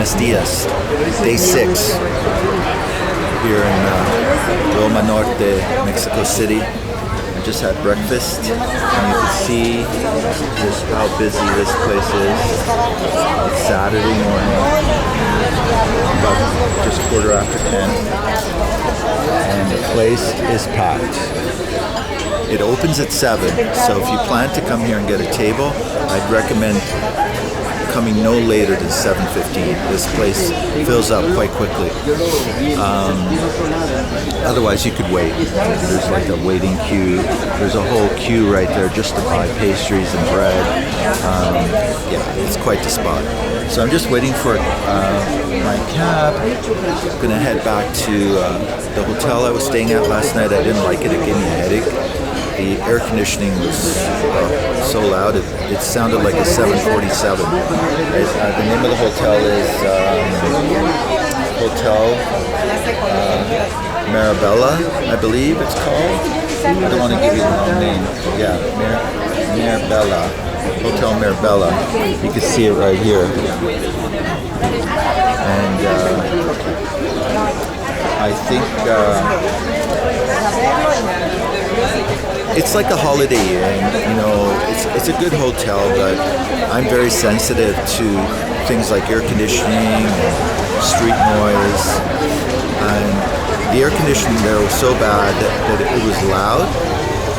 Buenos dias. Day 6 here in Roma, Norte, Mexico City. I just had breakfast, and you can see just how busy this place is. It's Saturday morning, about just 10:15, and the place is packed. It opens at 7, so if you plan to come here and get a table, I'd recommend coming no later than 7:15. This place fills up quite quickly. Otherwise, you could wait. There's like a waiting queue. There's a whole queue right there just to buy pastries and bread. Yeah, it's quite the spot. So I'm just waiting for my cab. I'm gonna head back to the hotel I was staying at last night. I didn't like it. It gave me a headache. The air conditioning was so loud, it sounded like a 747. The name of the hotel is Hotel Mirabella, I believe it's called. I don't want to give you the wrong name. Yeah, Mirabella. Hotel Mirabella. You can see it right here. And I think it's like a holiday inn, you know, it's a good hotel, but I'm very sensitive to things like air conditioning and street noise. And the air conditioning there was so bad that it was loud.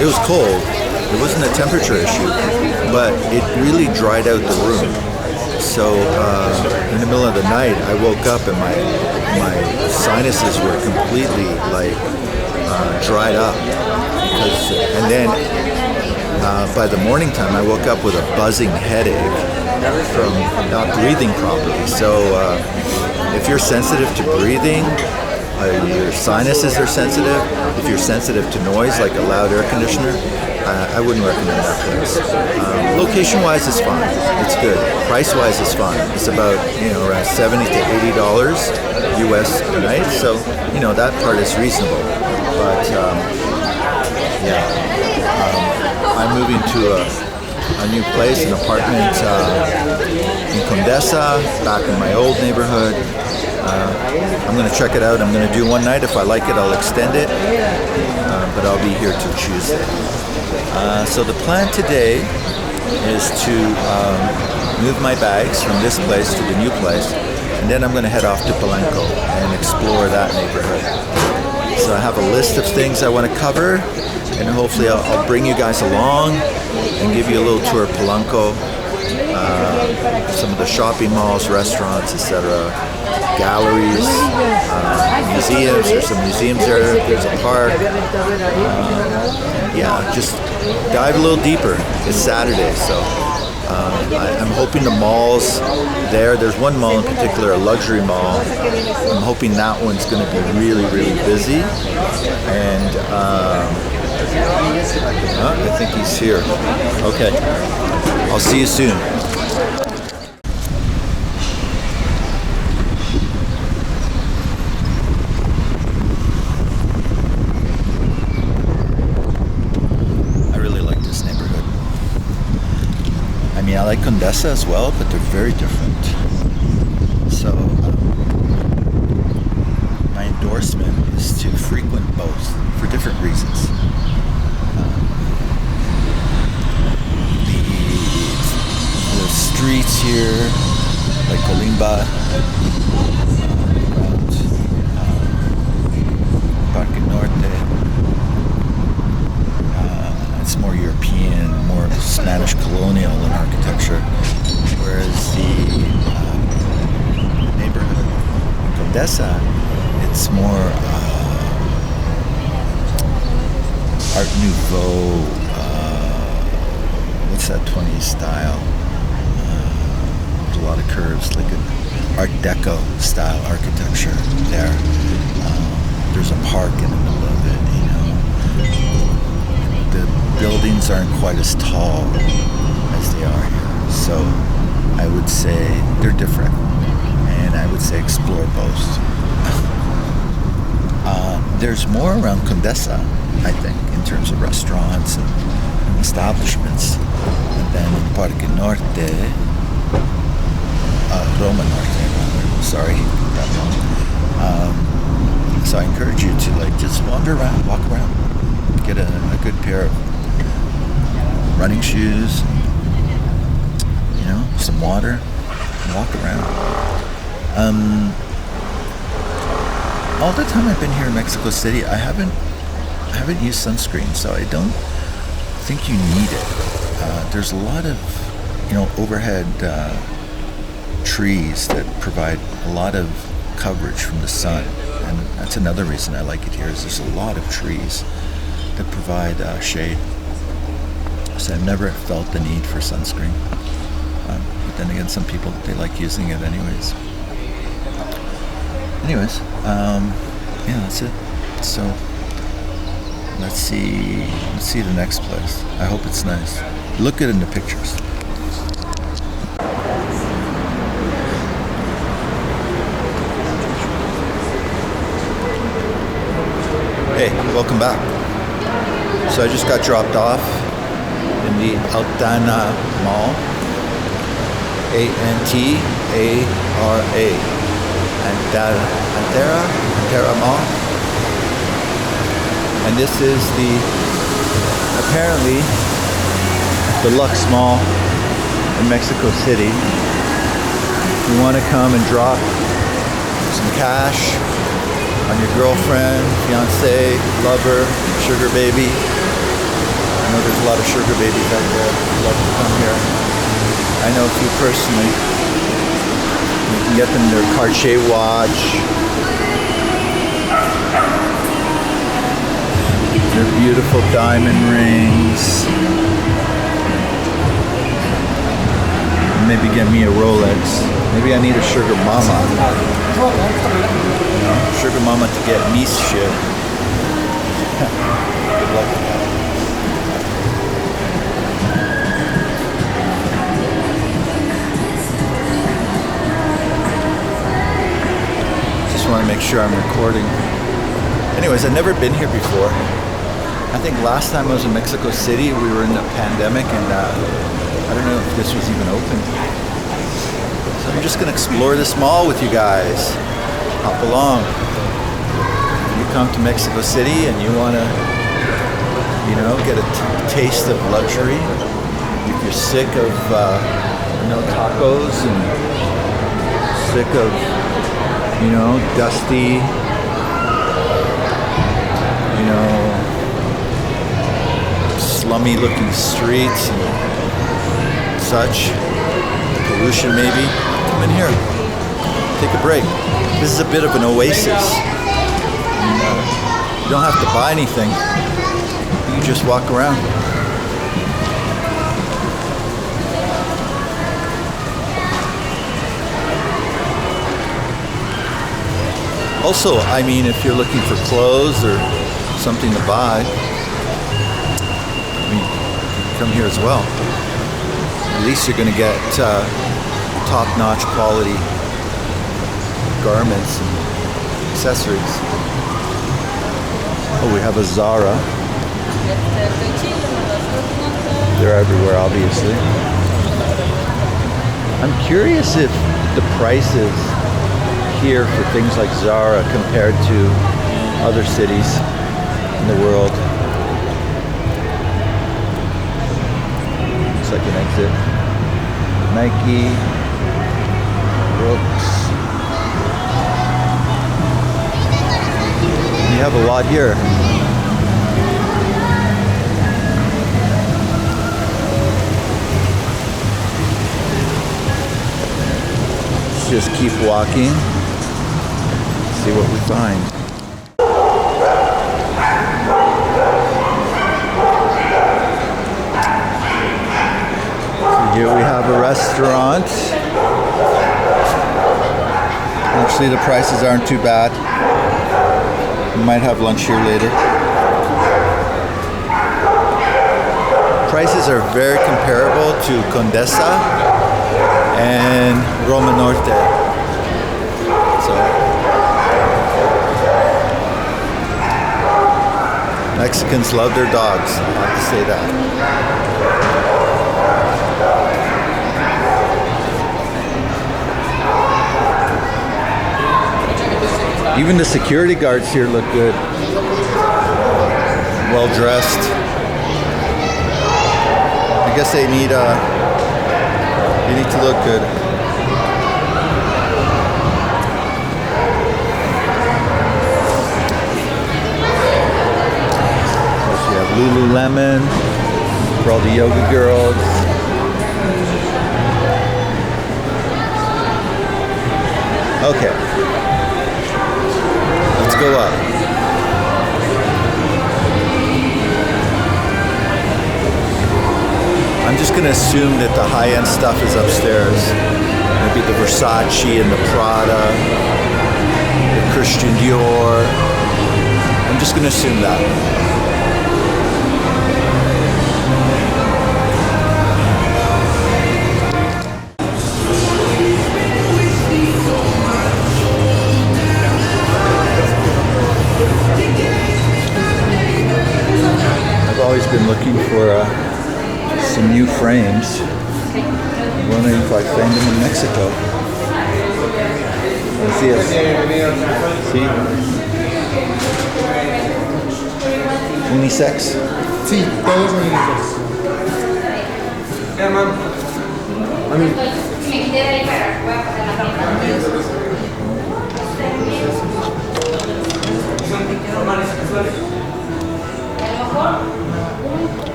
It was cold. It wasn't a temperature issue, but it really dried out the room. So in the middle of the night, I woke up and my sinuses were completely like dried up. And then by the morning time, I woke up with a buzzing headache from not breathing properly. So if you're sensitive to breathing, your sinuses are sensitive. If you're sensitive to noise, like a loud air conditioner, I wouldn't recommend that place. Location-wise, it's fine. It's good. Price-wise, it's fine. It's about around $70 to $80 US a night. So that part is reasonable. But I'm moving to a new place, an apartment in Condesa, back in my old neighborhood. I'm going to check it out. I'm going to do one night. If I like it, I'll extend it. But I'll be here till Tuesday. So the plan today is to move my bags from this place to the new place, and then I'm going to head off to Polanco and explore that neighborhood. So I have a list of things I want to cover, and hopefully I'll bring you guys along and give you a little tour of Polanco, some of the shopping malls, restaurants, etc., galleries, museums. There's some museums there. There's a park. Just dive a little deeper. It's Saturday, so I'm hoping the malls there. There's one mall in particular, a luxury mall. I'm hoping that one's going to be really, really busy. And I think he's here. Okay, I'll see you soon. I like Condesa as well, but they're very different. So my endorsement is to frequent both for different reasons. The streets here, like Colimba, around Parque Norte, it's more European, more Spanish colonial in architecture, whereas the neighborhood in Condesa, it's more Art Nouveau, what's that 20s style? There's a lot of curves, like an Art Deco style architecture there. There's a park in the middle of it, The buildings aren't quite as tall as they are here, so I would say they're different, and I would say explore both. There's more around Condesa, I think, in terms of restaurants and establishments, and then in Parque Norte, Roma Norte rather, Sorry, that long. So I encourage you to like just wander around, walk around, get a good pair of running shoes, you know, some water, and walk around. All the time I've been here in Mexico City, I haven't used sunscreen, so I don't think you need it. There's a lot of, you know, overhead trees that provide a lot of coverage from the sun, and that's another reason I like it here. Is there's a lot of trees that provide shade, so I've never felt the need for sunscreen. But then again, some people, they like using it anyways. Yeah, that's it. So let's see the next place. I hope it's nice. Look good in the pictures. Hey, welcome back. So I just got dropped off in the Antara Mall. Antara. Antara Mall. And this is apparently the Lux Mall in Mexico City. If you want to come and drop some cash on your girlfriend, fiance, lover, sugar baby. I know there's a lot of sugar babies out there who love to come here. I know a few personally. You can get them their Cartier watch, their beautiful diamond rings. Maybe get me a Rolex. Maybe I need a sugar mama. You know, sugar mama to get me shit. Good luck with that. Just want to make sure I'm recording. Anyways, I've never been here before. I think last time I was in Mexico City, we were in the pandemic, and I don't know if this was even open. So I'm just gonna explore this mall with you guys. Hop along. If you come to Mexico City and you wanna, you know, get a taste of luxury, if you're sick of, you know, tacos and sick of, you know, dusty, you know, slummy looking streets and such, pollution maybe, come in here, take a break. This is a bit of an oasis. You don't have to buy anything, you can just walk around. Also, I mean, if you're looking for clothes or something to buy, I mean, you can come here as well. At least you're going to get top-notch quality garments and accessories. Oh, we have a Zara. They're everywhere, obviously. I'm curious if the prices here for things like Zara compared to other cities in the world. Looks like an exit. Nike, Brooks. We have a lot here. Let's just keep walking. See what we find. So here we have a restaurant. Actually, the prices aren't too bad. We might have lunch here later. Prices are very comparable to Condesa and Roma Norte. So Mexicans love their dogs, I have to say that. Even the security guards here look good. Well dressed. I guess they need to look good. Also, you have Lululemon for all the yoga girls. Okay. Let's go up. I'm just going to assume that the high-end stuff is upstairs. Maybe the Versace and the Prada, the Christian Dior. I'm just going to assume that. I've always been looking for some new frames. I'm wondering if I find them in Mexico. Así es. Sí. Unisex. Sí, todos son unisex. Hermano. A mí.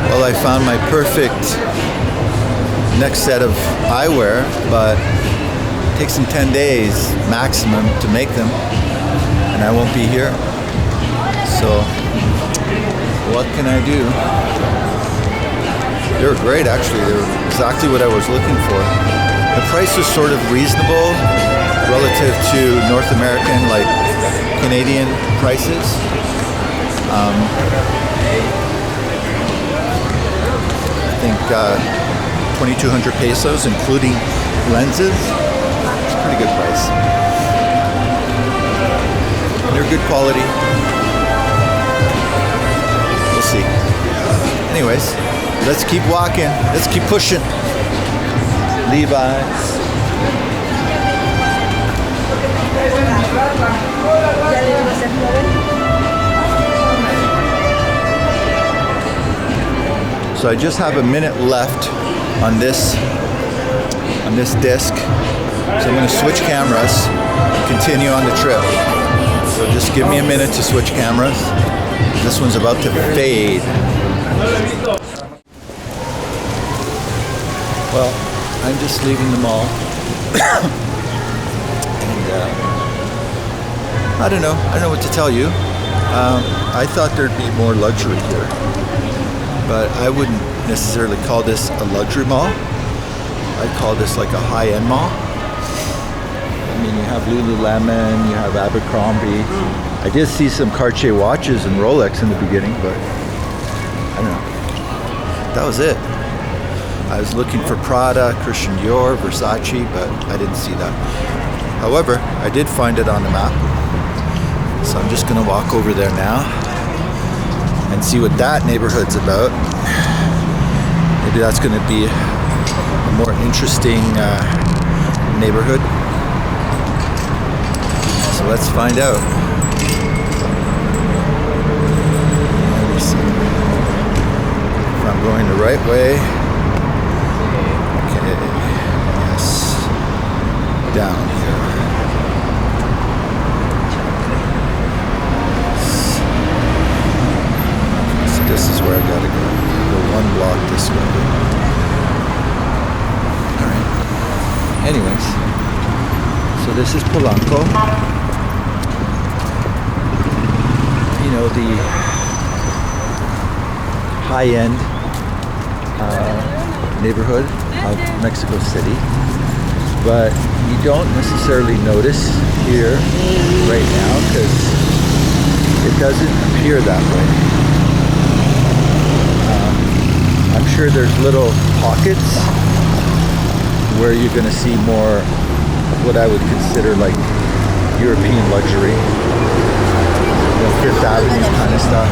Well, I found my perfect next set of eyewear, but it takes them 10 days maximum to make them, and I won't be here. So, what can I do? They were great, actually. They were exactly what I was looking for. The price was sort of reasonable relative to North American, like Canadian prices. I think 2,200 pesos, including lenses. It's a pretty good price. They're good quality. We'll see. Anyways, let's keep walking. Let's keep pushing. Levi's. So I just have a minute left on this disc. So I'm going to switch cameras, continue on the trip. So just give me a minute to switch cameras. This one's about to fade. Well, I'm just leaving the mall. And I don't know what to tell you. I thought there'd be more luxury here, but I wouldn't necessarily call this a luxury mall. I'd call this like a high-end mall. I mean, you have Lululemon, you have Abercrombie. I did see some Cartier watches and Rolex in the beginning, but I don't know. That was it. I was looking for Prada, Christian Dior, Versace, but I didn't see that. However, I did find it on the map. So I'm just gonna walk over there now and see what that neighborhood's about. Maybe that's gonna be a more interesting neighborhood. So let's find out. Let me see if I'm going the right way. Okay, yes, down here. So this is where I gotta go. Go one block this way. Alright. Anyways, so this is Polanco. You know, the high-end neighborhood of Mexico City, but you don't necessarily notice here right now because it doesn't appear that way. I'm sure there's little pockets where you're going to see more what I would consider like European luxury, Fifth Avenue kind of stuff,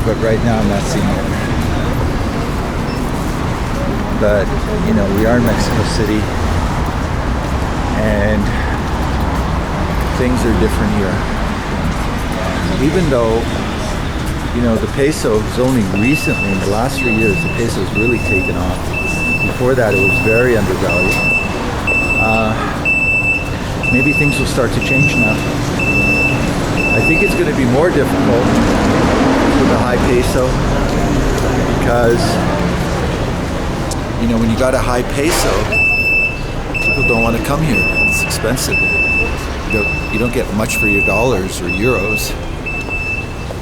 but right now I'm not seeing it. but you know, we are in Mexico City, and things are different here. Even though, you know, the peso has only recently, in the last 3 years, the peso has really taken off. Before that, it was very undervalued. Maybe things will start to change now. I think it's going to be more difficult with the high peso because, you know, when you got a high peso, people don't want to come here. It's expensive. You don't get much for your dollars or euros.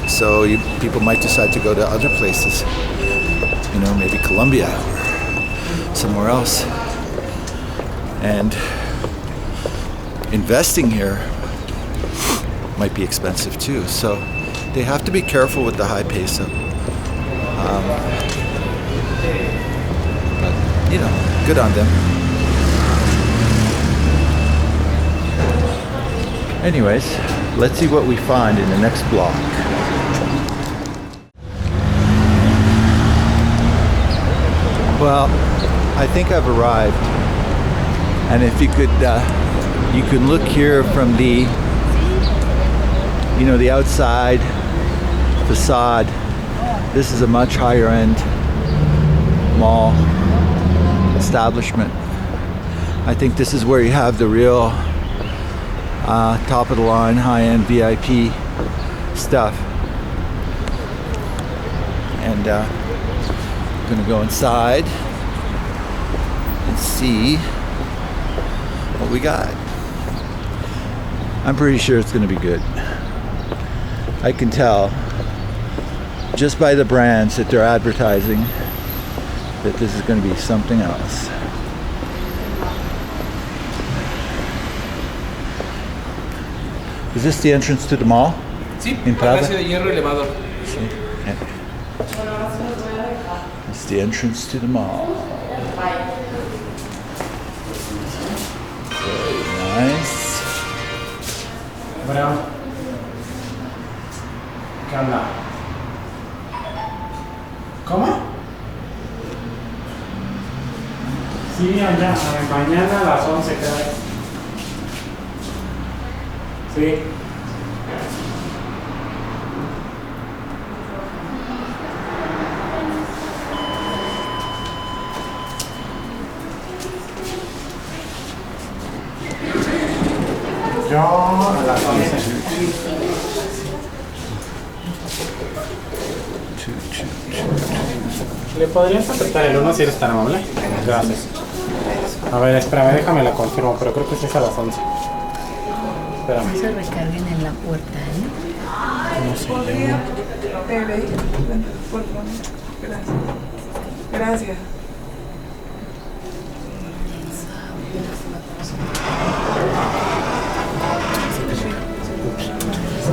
So people might decide to go to other places, you know, maybe Colombia or somewhere else. And investing here might be expensive too. So they have to be careful with the high peso. But, you know, good on them. Anyways, let's see what we find in the next block. Well, I think I've arrived, and if you could, you can look here from the, you know, the outside facade. This is a much higher end mall establishment. I think this is where you have the real top of the line, high end VIP stuff. And I'm gonna go inside and see what we got. I'm pretty sure it's gonna be good. I can tell just by the brands that they're advertising that this is gonna be something else. Is this the entrance to the mall? Sí, In Prada? Palacio de Hierro elevador. Sí. Yeah. It's the entrance to the mall. Very nice. Bueno. ¿Qué onda? ¿Cómo? Sí, allá, mañana a las 11 creo. Sí. Yo a las 11. ¿Le podrías apretar el 1 si eres tan amable? Gracias. A ver, espérame, déjame la confirmo, pero creo que sí es a las 11. Espérame. No se recarguen en la puerta, ¿eh? No sé. ¿Podría por favor? Gracias. Gracias.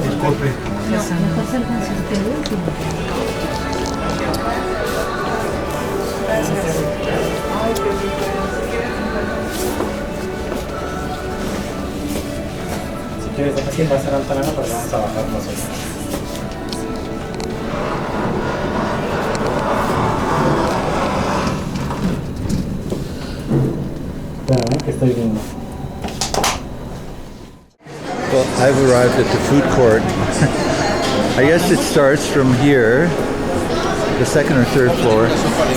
Disculpe. Mejor sálganse ustedes. Gracias. Ay, qué rico. Si quieres, deja que pasar al talano, pero vamos a bajar nosotros. Espérame, que estoy viendo. Well, I've arrived at the food court. I guess it starts from here, the second or third floor,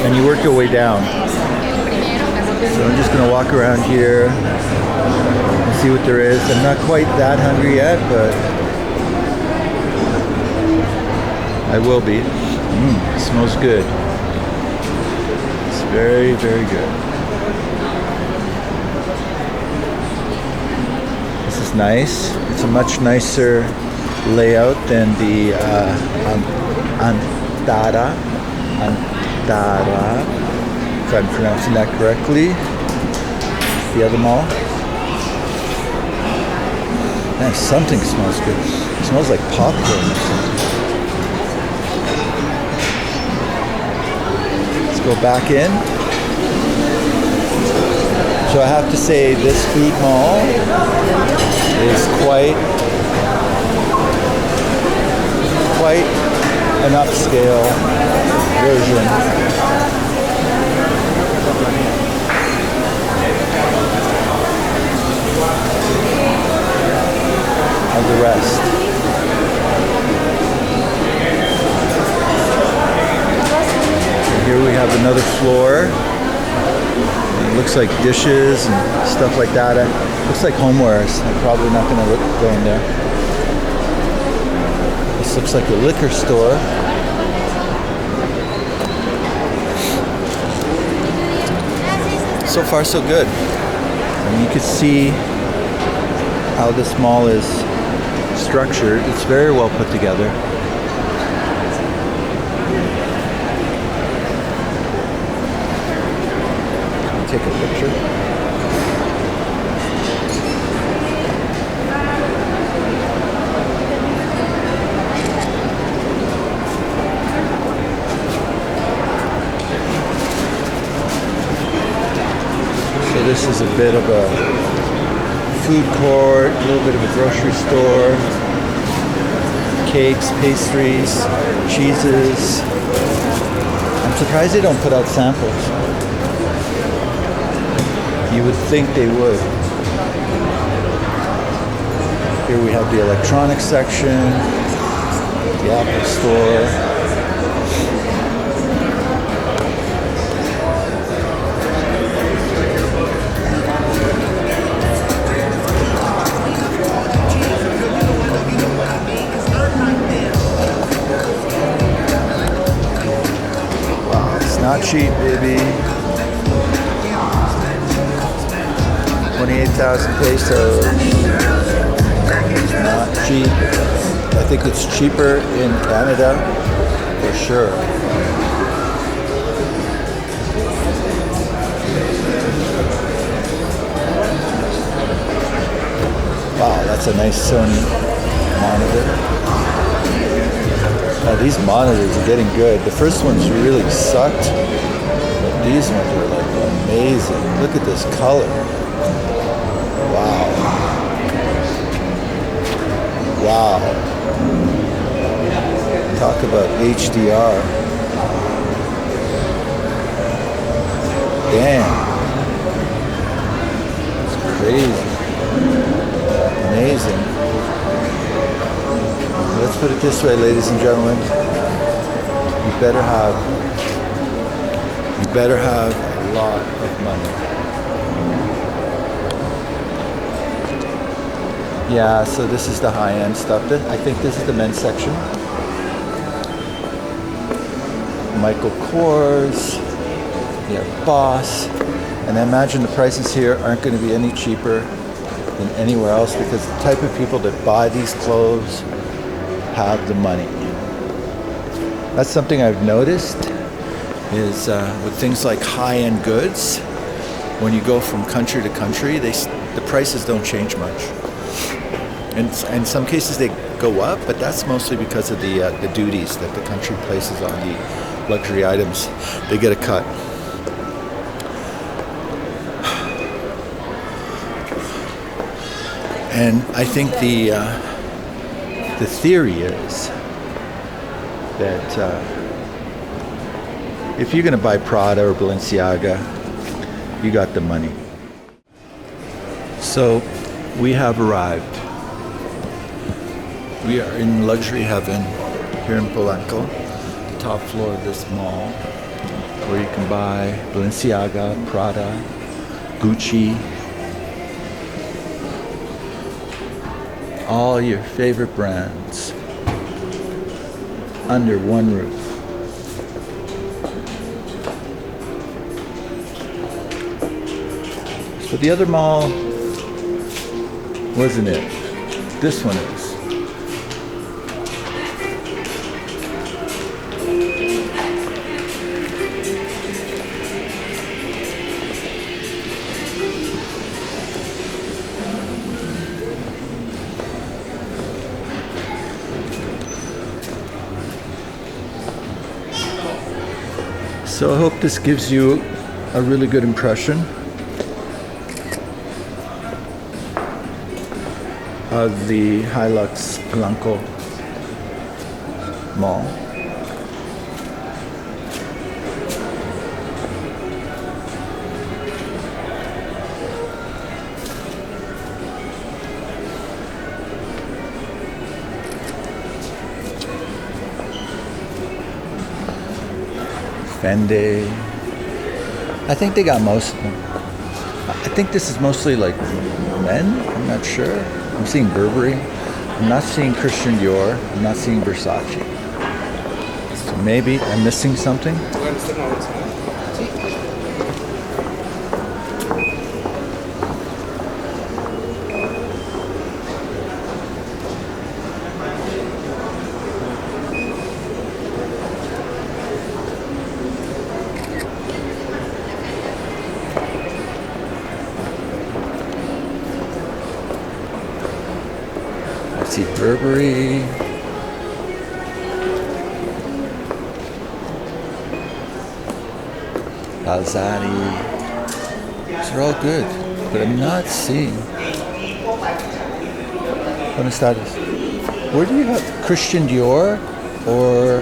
and you work your way down. So I'm just going to walk around here and see what there is. I'm not quite that hungry yet, but I will be. It smells good. It's very, very good. This is nice. It's a much nicer layout than the Antara, if I'm pronouncing that correctly. The other mall. Man, something smells good. It smells like popcorn or something. Let's go back in. So I have to say this food mall is quite an upscale version store. It looks like dishes and stuff like that. Looks like homewares. I'm probably not going to go in there. This looks like a liquor store. So far, so good. And you can see how this mall is structured. It's very well put together. Take a picture. So this is a bit of a food court, a little bit of a grocery store, cakes, pastries, cheeses. I'm surprised they don't put out samples. You would think they would. Here we have the electronics section, the Apple store. Wow, it's not cheap, baby. 28,000 pesos. Not cheap. I think it's cheaper in Canada for sure. Wow, that's a nice Sony monitor. Oh, these monitors are getting good. The first ones really sucked, but these ones are like amazing. Look at this color. Wow. Wow. Talk about HDR. Damn. It's crazy. Amazing. Let's put it this way, ladies and gentlemen. You better have a lot of money. Yeah, so this is the high-end stuff. I think this is the men's section. Michael Kors, you have Boss, and I imagine the prices here aren't going to be any cheaper than anywhere else because the type of people that buy these clothes have the money. That's something I've noticed is with things like high-end goods, when you go from country to country, the prices don't change much. And in some cases they go up, but that's mostly because of the duties that the country places on the luxury items. They get a cut. And I think the theory is that if you're going to buy Prada or Balenciaga, you got the money. So we have arrived. We are in luxury heaven here in Polanco, the top floor of this mall, where you can buy Balenciaga, Prada, Gucci, all your favorite brands under one roof. So the other mall wasn't it. This one is. So I hope this gives you a really good impression of the Hilux Polanco Mall. Fendi, I think they got most of them. I think this is mostly like men. I'm not sure. I'm seeing Burberry. I'm not seeing Christian Dior. I'm not seeing Versace. So maybe I'm missing something. See Burberry. Balzani. These are all good, but I'm not seeing. Buenas tardes. Where do you have Christian Dior or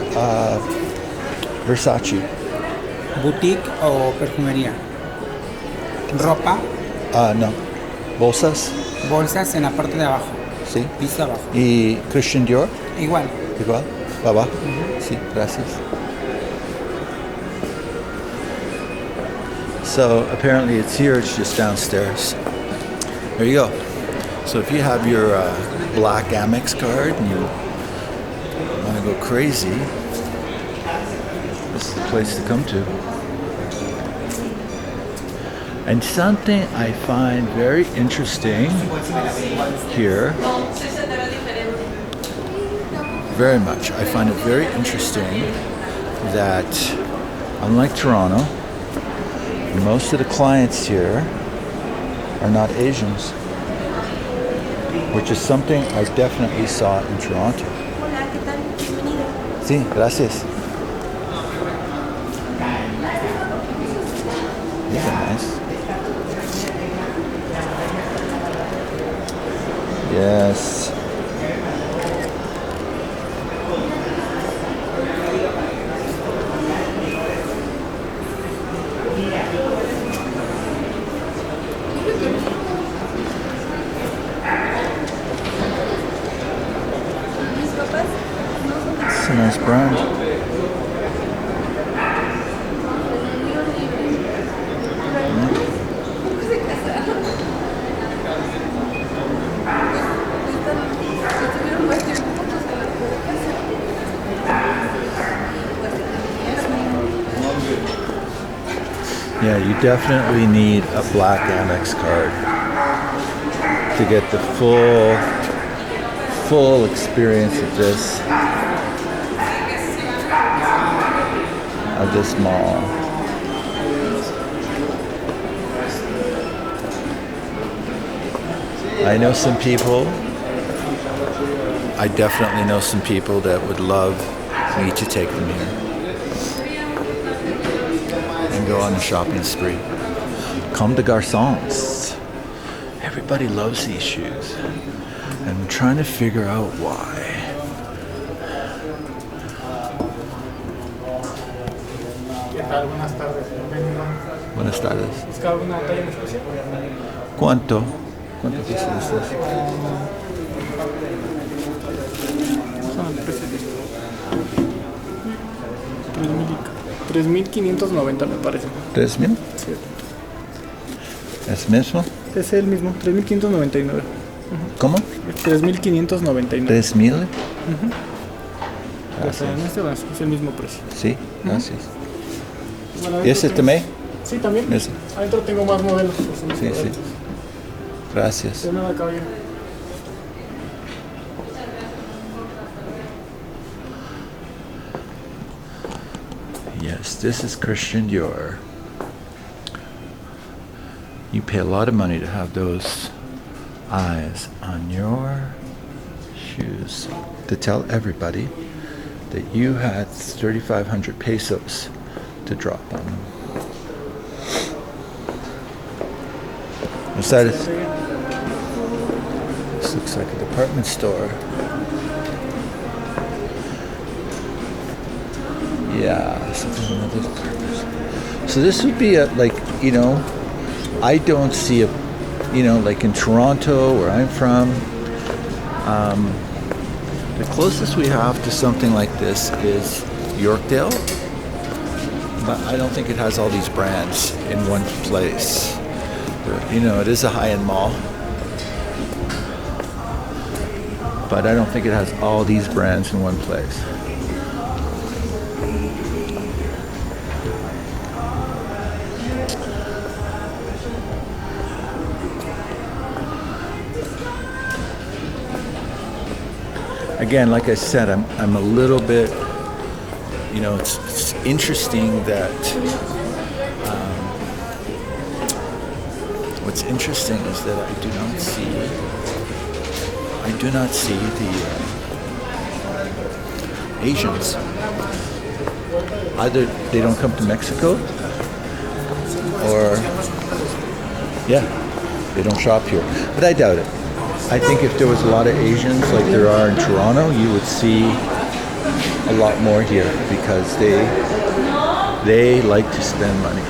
Versace? Boutique o perfumería. Ropa, No. Bolsas? bolsas en la parte de abajo, Sí. piso abajo. ¿Y Christian Dior? Igual. Igual. Abajo. Sí, gracias. So apparently it's here, it's just downstairs. There you go. So if you have your black Amex card and you want to go crazy, this is the place to come to. And something I find very interesting here, very much, I find it very interesting that unlike Toronto, most of the clients here are not Asians, which is something I definitely saw in Toronto. Sí, gracias. These are nice. Yes. It's a nice brand. Yeah, you definitely need a black Amex card to get the full experience of this mall. I know some people, I definitely know some people that would love me to take them here and go on a shopping spree. Comme des garçons. Everybody loves these shoes. And I'm trying to figure out why. ¿Qué tal? Buenas tardes. Bienvenido. Buenas tardes. ¿Busca alguna talla en especial? ¿Cuánto? ¿Cuánto cuesta esto? Son el precio de esto. 3.590 me parece. ¿3,000? Sí. ¿Es mismo? Es el mismo, 3.599. ¿Cómo? 3.599. ¿3,000? Pues en este es el mismo precio. Sí, gracias. Bueno, ¿Y ese también? Sí, también. Ese. Adentro tengo más modelos. Pues, Sí, sí. Gracias. De nada, caballero. Yes, this is Christian Dior. You pay a lot of money to have those eyes on your shoes to tell everybody that you had 3,500 pesos to drop on them. What's that? This looks like a department store. Yeah, something another department store. So this would be a, like, you know, I don't see a, you know, like in Toronto, where I'm from, the closest we have to something like this is Yorkdale. but I don't think it has all these brands in one place. You know, it is a high-end mall, but I don't think it has all these brands in one place. Again, like I said, I'm a little bit, you know, it's interesting that, what's interesting is that I do not see the Asians. Either they don't come to Mexico, or, yeah, they don't shop here. But I doubt it. I think if there was a lot of Asians like there are in Toronto, you would see a lot more here because they like to spend money.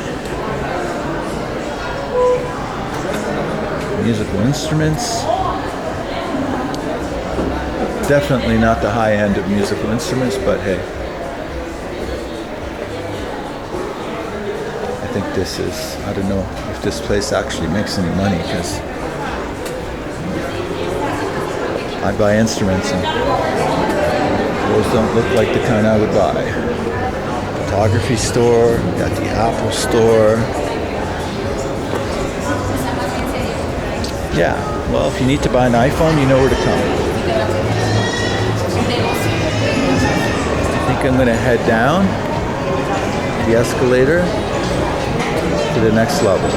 Musical instruments. Definitely not the high end of musical instruments, but hey. I think this is, I don't know if this place actually makes any money because I buy instruments and those don't look like the kind I would buy. Photography store, got the Apple store. Yeah, well, if you need to buy an iPhone, you know where to come. I think I'm gonna head down the escalator to the next level.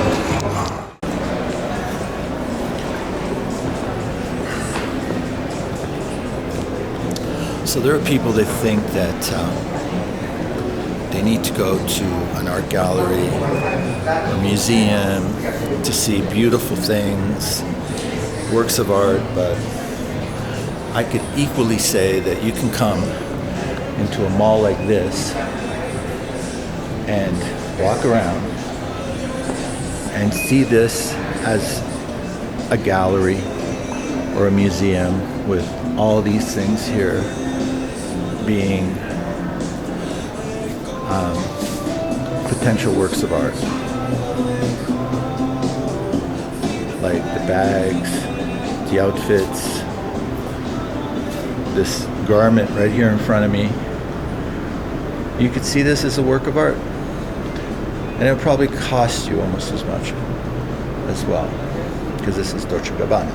So there are people that think that they need to go to an art gallery or museum to see beautiful things, works of art, but I could equally say that you can come into a mall like this and walk around and see this as a gallery or a museum with all these things here being potential works of art. Like the bags, the outfits, this garment right here in front of me. You could see this as a work of art. And it would probably cost you almost as much as well, because this is Dolce & Gabbana.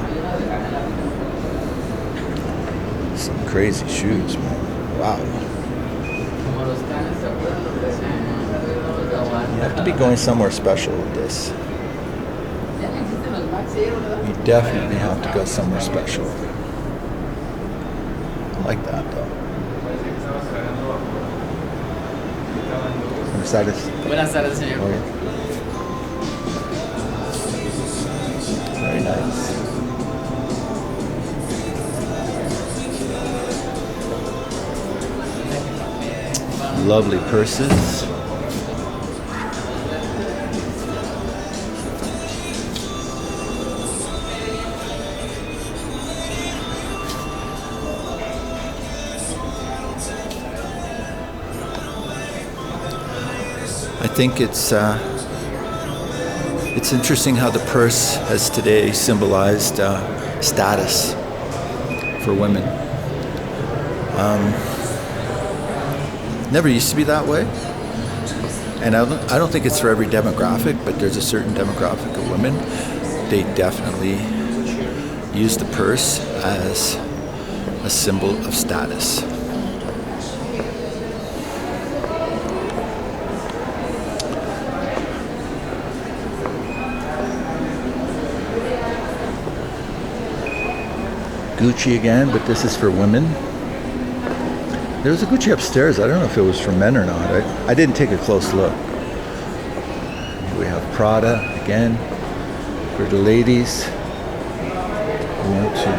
Some crazy shoes, man. Wow. You have to be going somewhere special with this. You definitely have to go somewhere special. I like that though. Buenas tardes. Buenas tardes, señor. Very nice. Lovely purses. I think it's interesting how the purse has today symbolized status for women. Never used to be that way, and I don't think it's for every demographic, but there's a certain demographic of women. They definitely use the purse as a symbol of status. Gucci again, but this is for women. There was a Gucci upstairs. I don't know if it was for men or not. I didn't take a close look. Here we have Prada again for the ladies who want to.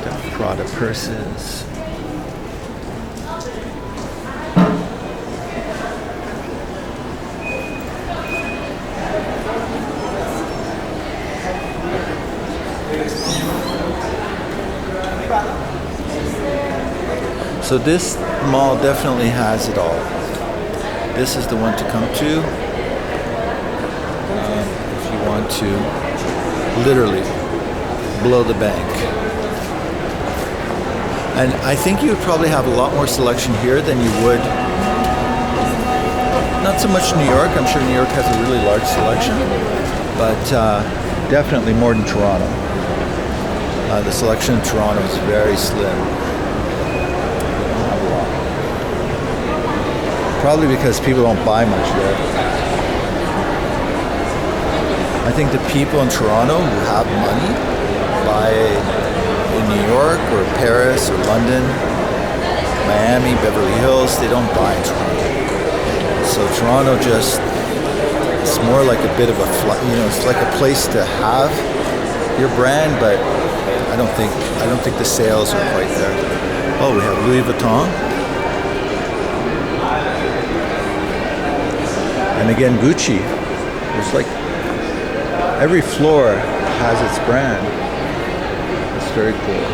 Got Prada purses. So So this mall definitely has it all. This is the one to come to if you want to literally blow the bank. And I think you would probably have a lot more selection here than you would. Not so much New York. I'm sure New York has a really large selection, but definitely more than Toronto. The selection in Toronto is very slim. Probably because people don't buy much there. I think the people in Toronto who have money buy in New York or Paris or London, Miami, Beverly Hills. They don't buy in Toronto. So Toronto just, it's more like a bit of a, it's like a place to have your brand, but I don't think the sales are quite there. Oh, we have Louis Vuitton. And again, Gucci. It's like every floor has its brand. It's very cool.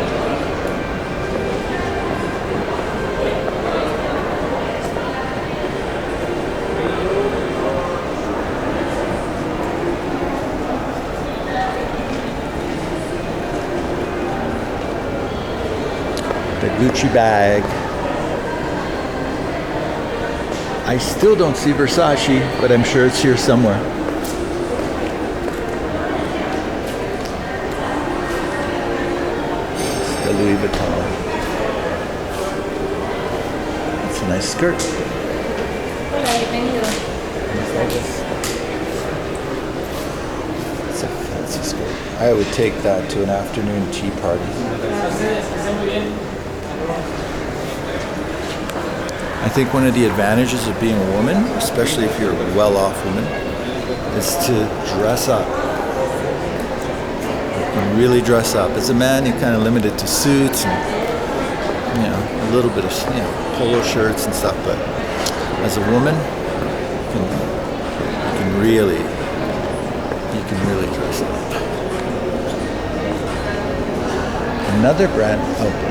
The Gucci bag. I still don't see Versace, but I'm sure it's here somewhere. It's the Louis Vuitton. It's a nice skirt. It's a fancy skirt. I would take that to an afternoon tea party. I think one of the advantages of being a woman, especially if you're a well-off woman, is to dress up. You can really dress up. As a man, you're kind of limited to suits and, a little bit of, polo shirts and stuff. But as a woman, you can really dress up. Another brand,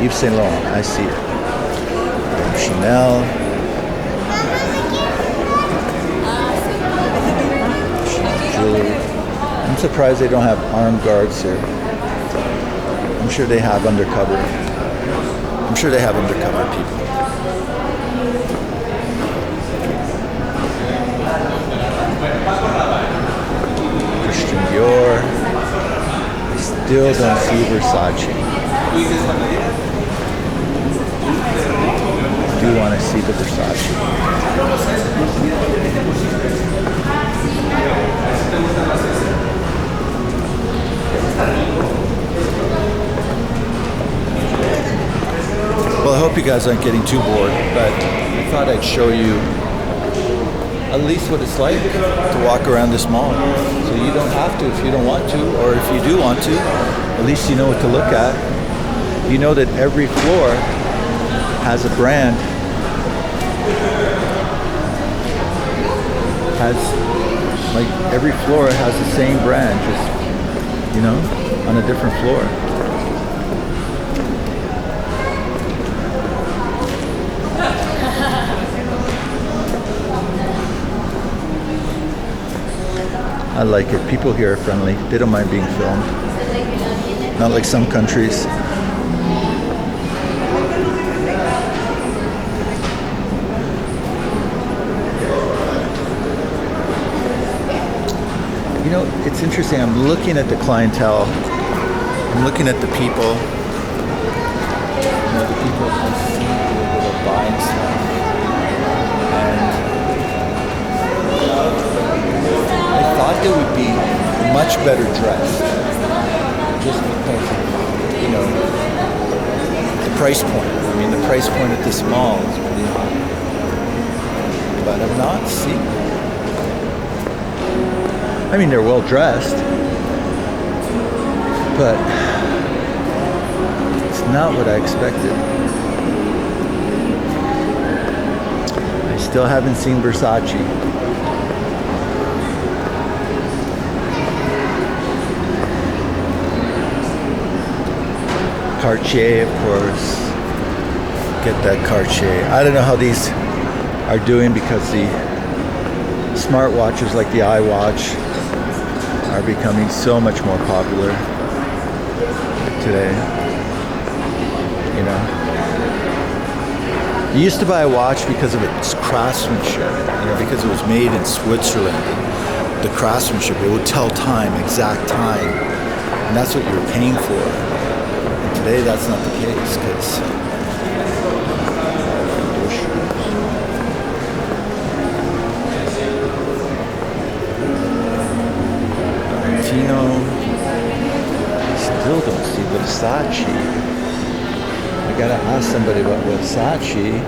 Yves Saint Laurent. I see it. Chanel. Jewelry. I'm surprised they don't have armed guards here. I'm sure they have undercover. I'm sure they have undercover people. Christian Dior. I still don't see Versace. I do want to see the Versace. Well, I hope you guys aren't getting too bored, but I thought I'd show you at least what it's like to walk around this mall. So you don't have to if you don't want to, or if you do want to, at least you know what to look at. You know that every floor has a brand, every floor has the same brand, just, on a different floor. I like it. People here are friendly. They don't mind being filmed. Not like some countries. It's interesting. I'm looking at the clientele. I'm looking at the people. The people I see that are buying stuff. And I thought they would be much better dressed. Just because, the price point. I mean, the price point at this mall is pretty high. But I'm not seeing it. I mean, they're well dressed, but it's not what I expected. I still haven't seen Versace. Cartier, of course. get that Cartier. I don't know how these are doing because the smartwatches like the iWatch are becoming so much more popular today. You know, you used to buy a watch because of its craftsmanship, you know, because it was made in Switzerland. The craftsmanship, it would tell time, exact time, and that's what you were paying for. And today, that's not the case because still don't see Versace. I gotta ask somebody about Versace.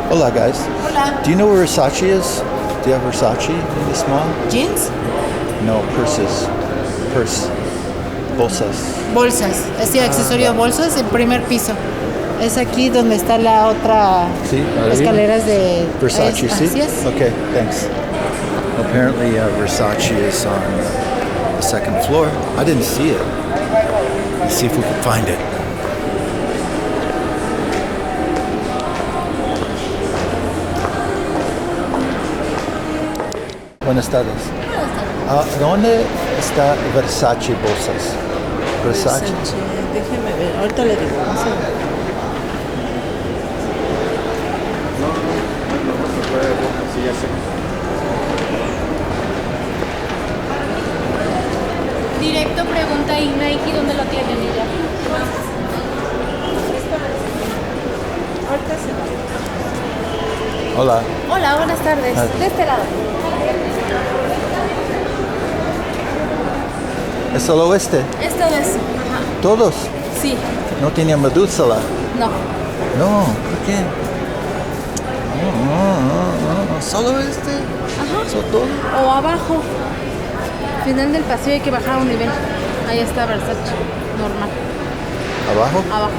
Hola guys. Hola. Do you know where Versace is? Do you have Versace in this mall? Jeans, No, purses. Purse. Bolsas. bolsas. Este accesorio de bolsas, el primer piso. Es aquí donde está la otra Sí, arriba. escaleras de Versace, es- see? así es. Okay, thanks. Apparently Versace is on the second floor. I didn't see it. Let's see if we can find it. Buenas tardes. ¿Dónde está Versace Bolsas? Versace. Déjeme ver, ahorita le digo. Un segundo. Directo pregunta ahí Nike dónde lo tienen y ya. Ahorita se va. Hola. Hola, buenas tardes. Ah. De este lado. ¿Es solo este? Esto es. Ajá. ¿Todos? Sí. ¿No tenía medúzala? No. No, ¿por qué? No. ¿Solo este? Ajá. ¿Son todos? O abajo. Final del pasillo hay que bajar un nivel. Ahí está Versace. Normal. ¿Abajo? Abajo.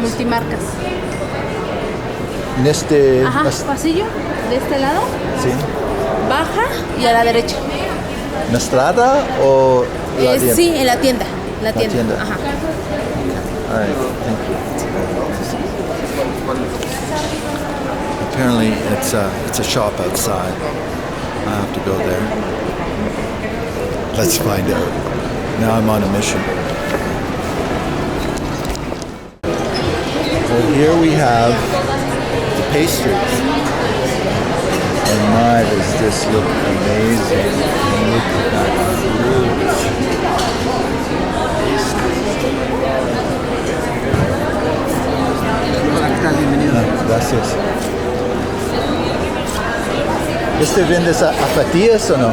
Multimarcas. En este... Ajá. Pasillo. De este lado. Sí. Baja y a la derecha. ¿En Estrada o la tienda? Sí, en la tienda. La tienda. tienda. Ajá. All right, thank you. Apparently, it's a shop outside. I have to go there. Let's find out. Now I'm on a mission. Well, here we have the pastries. And my, does this look amazing. Look at that fruit. Hola, ¿qué tal? Bienvenido. Gracias. ¿Este vende a zapatillas o no?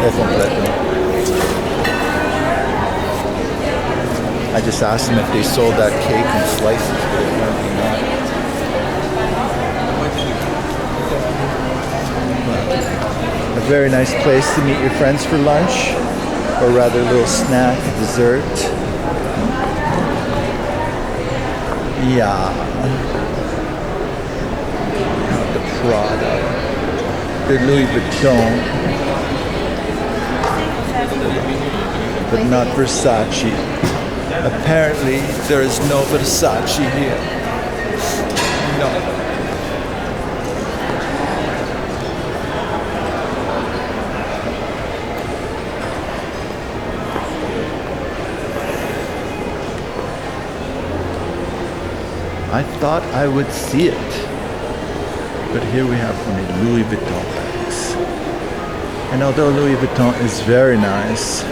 Es completo. I just asked them if they sold that cake in slices, but apparently not. A very nice place to meet your friends for lunch, or rather a little snack, dessert. Yeah. The Prada, the Louis Vuitton, but not Versace. Apparently, there is no Versace here. No. I thought I would see it, but here we have only Louis Vuitton bags. And although Louis Vuitton is very nice,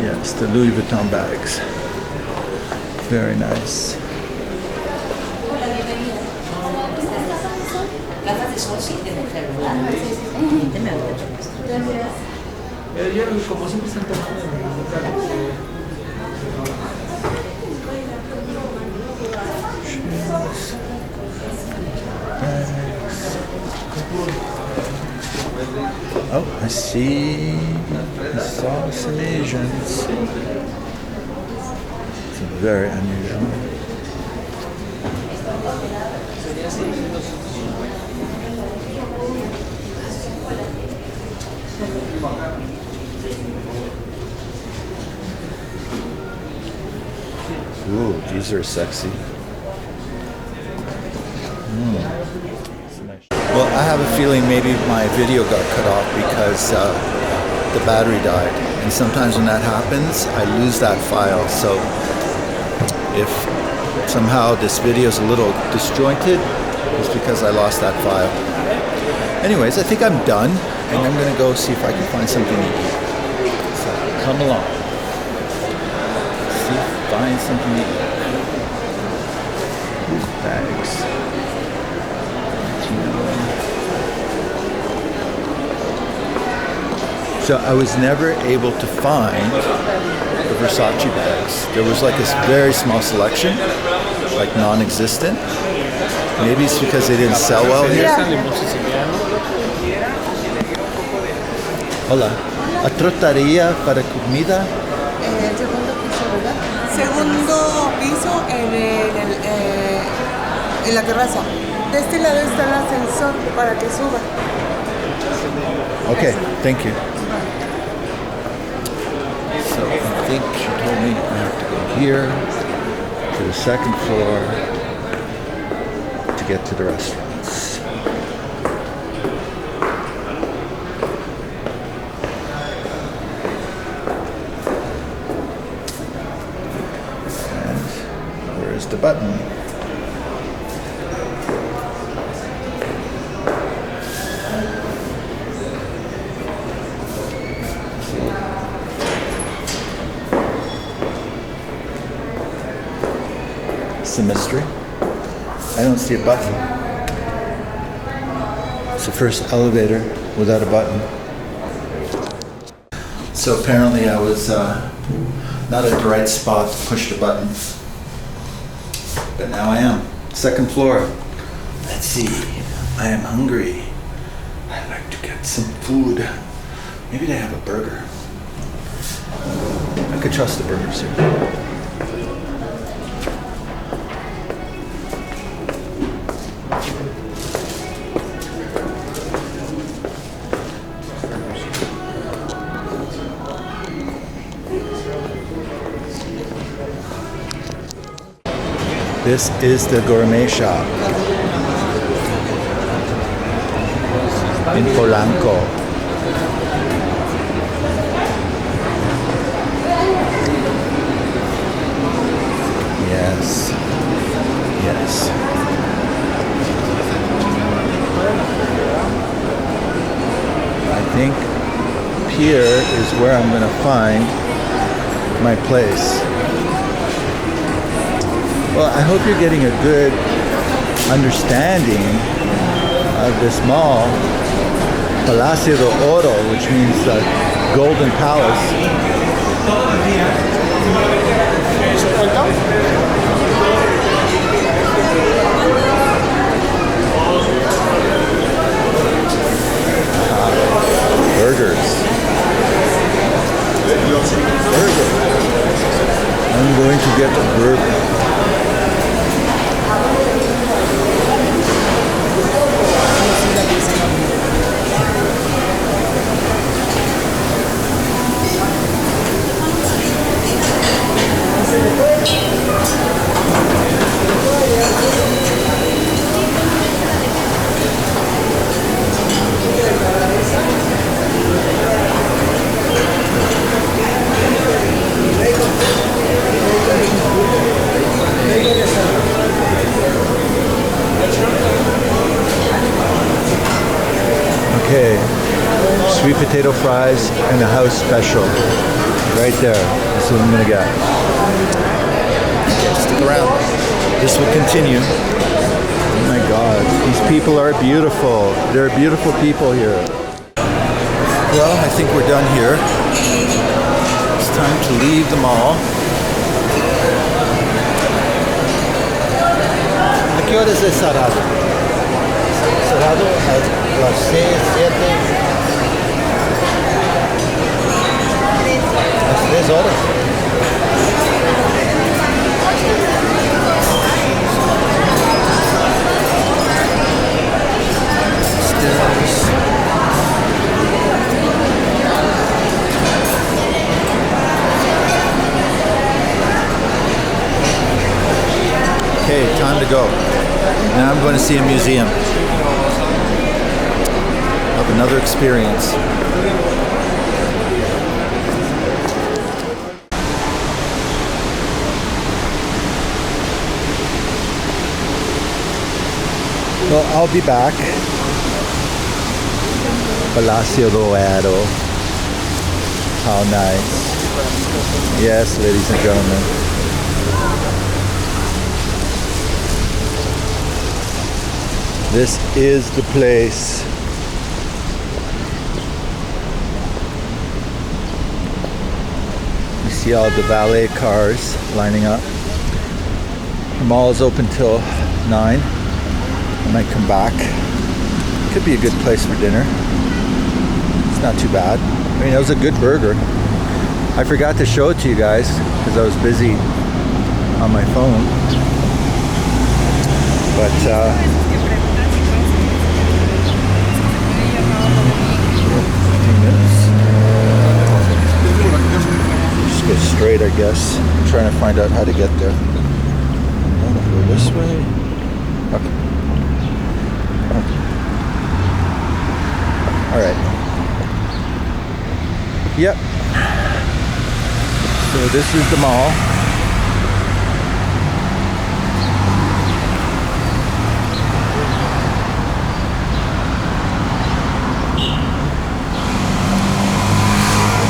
yes, the Louis Vuitton bags, very nice. Oh, I see. I saw some Asians. It's very unusual. Ooh, these are sexy. Well, I have a feeling maybe my video got cut off because the battery died. And sometimes when that happens, I lose that file. So if somehow this video is a little disjointed, it's because I lost that file. Anyways, I think I'm done, and I'm going to go see if I can find something to eat. So come along. See, find something to eat. Bags. So I was never able to find the Versace bags. There was like this very small selection, like non-existent. Maybe it's because they didn't sell well here. Hola. ¿A trotaría para comida? El segundo piso, ¿verdad? Segundo piso en la terraza. De este lado está el ascensor para que suba. Okay, thank you. So I think she told me I have to go here to the second floor to get to the restaurants. And where is the button? It's a mystery. I don't see a button. It's the first elevator without a button. So apparently I was not at the right spot to push the button. But now I am. Second floor. Let's see. I am hungry. I'd like to get some food. Maybe they have a burger. I could trust the burgers here. This is the gourmet shop in Polanco. Yes, yes. I think here is where I'm going to find my place. Well, I hope you're getting a good understanding of this mall, Palacio de Hierro, which means Golden Palace. Burgers. Burger. I'm going to get a burger. Okay, sweet potato fries and a house special. Right there. That's what I'm gonna get. Okay, stick around. This will continue. Oh my God, these people are beautiful. There are beautiful people here. Well, I think we're done here. It's time to leave the mall. ¿A qué horas es cerrado? Cerrado a las 6, 7. Las 3 horas. time to go. Now I'm going to see a museum. Have another experience. Well, I'll be back. Palacio de Hierro. How nice. Yes, ladies and gentlemen. This is the place. You see all the valet cars lining up. The mall is open till 9. I might come back. Could be a good place for dinner. It's not too bad. I mean, it was a good burger. I forgot to show it to you guys because I was busy on my phone. But 15 minutes. Just go straight, I guess. I'm trying to find out how to get there. I'm gonna go this way. Okay. All right. Yep. So this is the mall.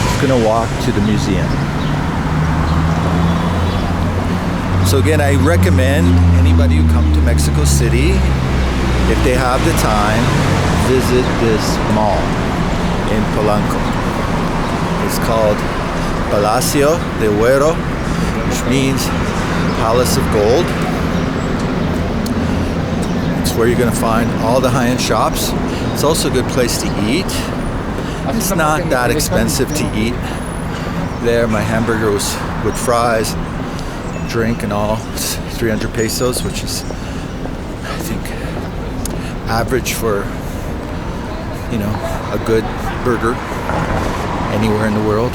Just gonna walk to the museum. So again, I recommend anybody who come to Mexico City, if they have the time, visit this mall in Polanco. It's called Palacio de Hierro, which means Palace of Gold. It's where you're going to find all the high-end shops. It's also a good place to eat. It's not that expensive to eat. There, my hamburger was with fries, drink and all. It's 300 pesos, which is, I think, average for, you know, a good burger anywhere in the world.